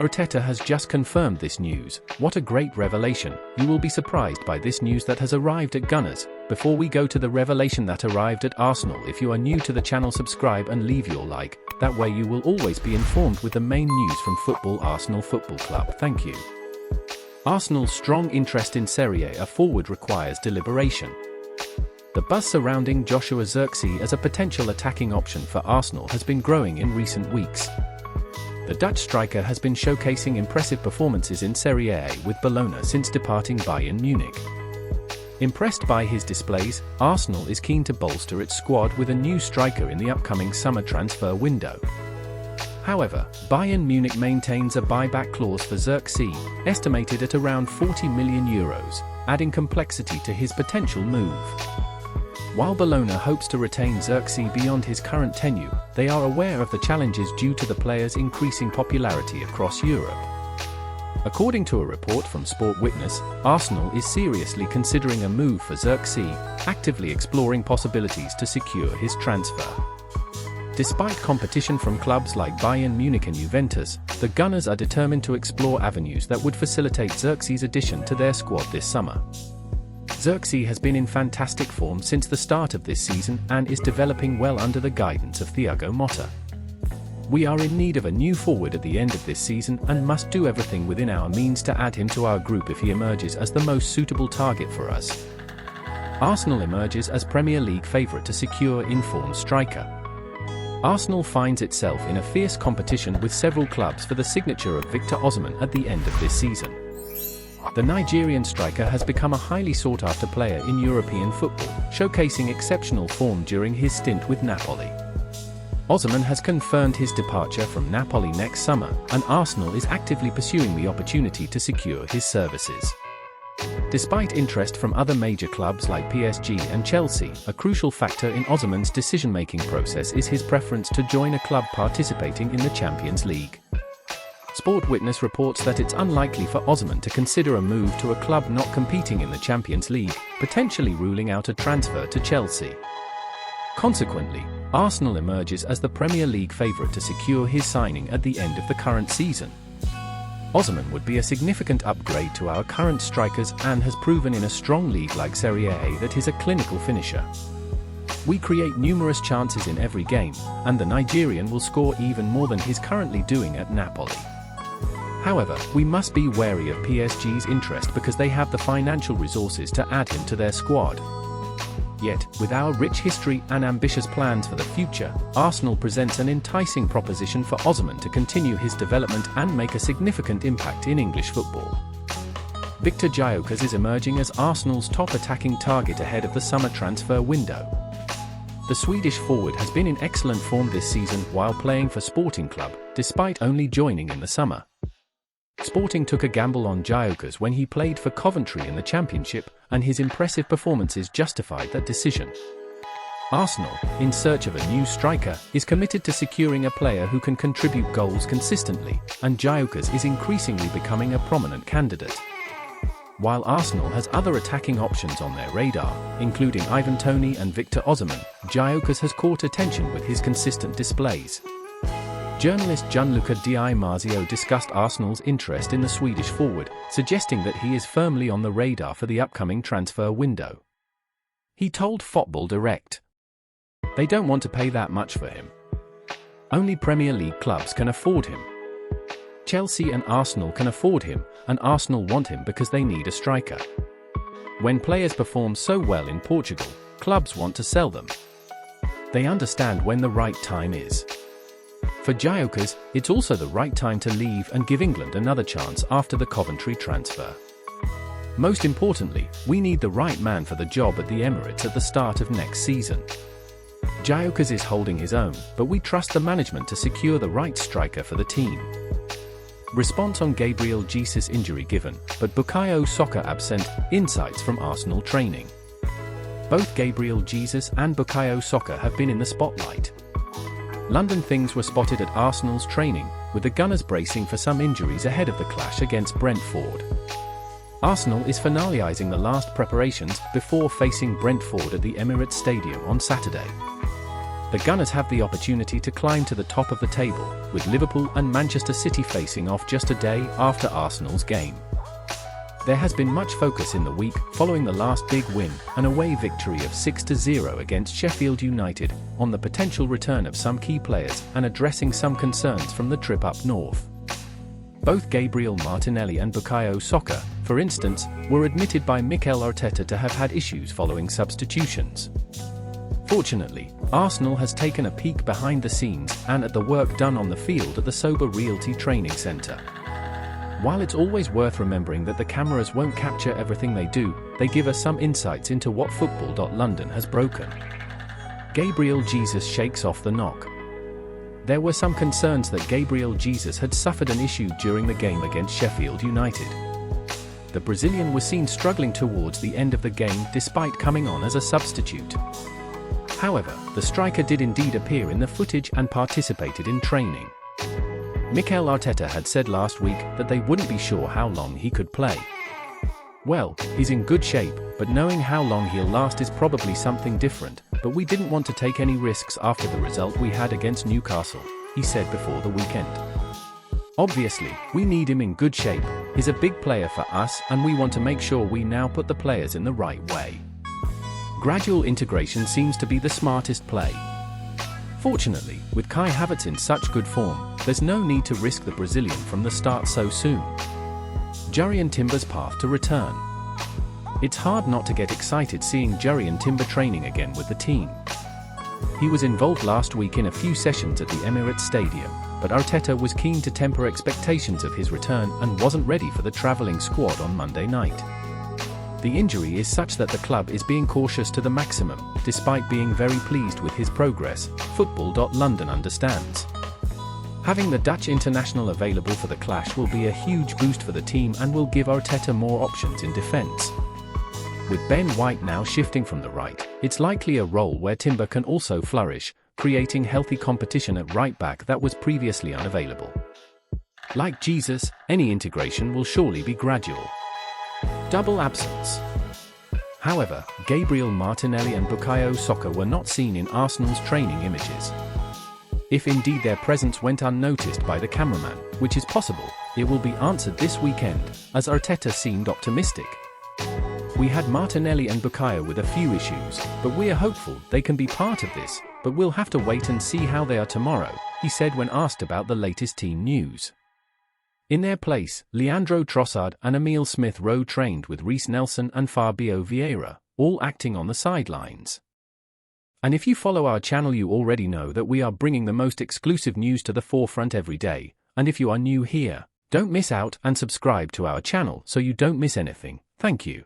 Arteta has just confirmed this news. What a great revelation. You will be surprised by this news that has arrived at Gunners. Before we go to the revelation that arrived at Arsenal, if you are new to the channel, subscribe and leave your like. That way you will always be informed with the main news from Arsenal Football Club. Thank you. Arsenal's strong interest in Serie A forward requires deliberation. The buzz surrounding Joshua Zirkzee as a potential attacking option for Arsenal has been growing in recent weeks. The Dutch striker has been showcasing impressive performances in Serie A with Bologna since departing Bayern Munich. Impressed by his displays, Arsenal is keen to bolster its squad with a new striker in the upcoming summer transfer window. However, Bayern Munich maintains a buyback clause for Zirkzee, estimated at around €40 million, adding complexity to his potential move. While Bologna hopes to retain Zirkzee beyond his current tenure, they are aware of the challenges due to the player's increasing popularity across Europe. According to a report from Sport Witness, Arsenal is seriously considering a move for Zirkzee, actively exploring possibilities to secure his transfer. Despite competition from clubs like Bayern Munich and Juventus, the Gunners are determined to explore avenues that would facilitate Zirkzee's addition to their squad this summer. Zirkzee has been in fantastic form since the start of this season and is developing well under the guidance of Thiago Motta. We are in need of a new forward at the end of this season and must do everything within our means to add him to our group if he emerges as the most suitable target for us. Arsenal emerges as Premier League favourite to secure in-form striker. Arsenal finds itself in a fierce competition with several clubs for the signature of Victor Osimhen at the end of this season. The Nigerian striker has become a highly sought-after player in European football, showcasing exceptional form during his stint with Napoli. Osimhen has confirmed his departure from Napoli next summer, and Arsenal is actively pursuing the opportunity to secure his services. Despite interest from other major clubs like PSG and Chelsea, a crucial factor in Osimhen's decision-making process is his preference to join a club participating in the Champions League. Sport Witness reports that it's unlikely for Osimhen to consider a move to a club not competing in the Champions League, potentially ruling out a transfer to Chelsea. Consequently, Arsenal emerges as the Premier League favourite to secure his signing at the end of the current season. Osimhen would be a significant upgrade to our current strikers and has proven in a strong league like Serie A that he's a clinical finisher. We create numerous chances in every game, and the Nigerian will score even more than he's currently doing at Napoli. However, we must be wary of PSG's interest because they have the financial resources to add him to their squad. Yet, with our rich history and ambitious plans for the future, Arsenal presents an enticing proposition for Osimhen to continue his development and make a significant impact in English football. Viktor Gyökeres is emerging as Arsenal's top attacking target ahead of the summer transfer window. The Swedish forward has been in excellent form this season while playing for Sporting Club, despite only joining in the summer. Sporting took a gamble on Gyökeres when he played for Coventry in the Championship, and his impressive performances justified that decision. Arsenal, in search of a new striker, is committed to securing a player who can contribute goals consistently, and Gyökeres is increasingly becoming a prominent candidate. While Arsenal has other attacking options on their radar, including Ivan Toney and Victor Osimhen, Gyökeres has caught attention with his consistent displays. Journalist Gianluca Di Marzio discussed Arsenal's interest in the Swedish forward, suggesting that he is firmly on the radar for the upcoming transfer window. He told Football Direct, "They don't want to pay that much for him. Only Premier League clubs can afford him. Chelsea and Arsenal can afford him, and Arsenal want him because they need a striker. When players perform so well in Portugal, clubs want to sell them. They understand when the right time is. For Gyökeres, it's also the right time to leave and give England another chance after the Coventry transfer. Most importantly, we need the right man for the job at the Emirates at the start of next season. Gyökeres is holding his own, but we trust the management to secure the right striker for the team." Response on Gabriel Jesus' injury given, but Bukayo Saka absent, insights from Arsenal training. Both Gabriel Jesus and Bukayo Saka have been in the spotlight. London things were spotted at Arsenal's training, with the Gunners bracing for some injuries ahead of the clash against Brentford. Arsenal is finalising the last preparations before facing Brentford at the Emirates Stadium on Saturday. the Gunners have the opportunity to climb to the top of the table, with Liverpool and Manchester City facing off just a day after Arsenal's game. There has been much focus in the week following the last big win, an away victory of 6-0 against Sheffield United, on the potential return of some key players and addressing some concerns from the trip up north. Both Gabriel Martinelli and Bukayo Saka, for instance, were admitted by Mikel Arteta to have had issues following substitutions. Fortunately, Arsenal has taken a peek behind the scenes and at the work done on the field at the Sober Realty Training Centre. While it's always worth remembering that the cameras won't capture everything they do, they give us some insights into what Football.London has broken. Gabriel Jesus shakes off the knock. There were some concerns that Gabriel Jesus had suffered an issue during the game against Sheffield United. The Brazilian was seen struggling towards the end of the game despite coming on as a substitute. However, the striker did indeed appear in the footage and participated in training. Mikel Arteta had said last week that they wouldn't be sure how long he could play. Well, he's in good shape, but knowing how long he'll last is probably something different, but we didn't want to take any risks after the result we had against Newcastle, he said before the weekend. Obviously, we need him in good shape, he's a big player for us and we want to make sure we now put the players in the right way. Gradual integration seems to be the smartest play. Fortunately, with Kai Havertz in such good form, there's no need to risk the Brazilian from the start so soon. Jurrien Timber's path to return. It's hard not to get excited seeing Jurrien Timber training again with the team. He was involved last week in a few sessions at the Emirates Stadium, but Arteta was keen to temper expectations of his return and wasn't ready for the travelling squad on Monday night. The injury is such that the club is being cautious to the maximum, despite being very pleased with his progress, Football.London understands. Having the Dutch international available for the clash will be a huge boost for the team and will give Arteta more options in defence. With Ben White now shifting from the right, it's likely a role where Timber can also flourish, creating healthy competition at right back that was previously unavailable. Like Jesus, any integration will surely be gradual. Double absence. However, Gabriel Martinelli and Bukayo Saka were not seen in Arsenal's training images. If indeed their presence went unnoticed by the cameraman, which is possible, it will be answered this weekend, as Arteta seemed optimistic. We had Martinelli and Bukayo with a few issues, but we are hopeful they can be part of this, but we'll have to wait and see how they are tomorrow, he said when asked about the latest team news. In their place, Leandro Trossard and Emile Smith-Rowe trained with Reece Nelson and Fabio Vieira, all acting on the sidelines. And if you follow our channel you already know that we are bringing the most exclusive news to the forefront every day, and if you are new here, don't miss out and subscribe to our channel so you don't miss anything. Thank you.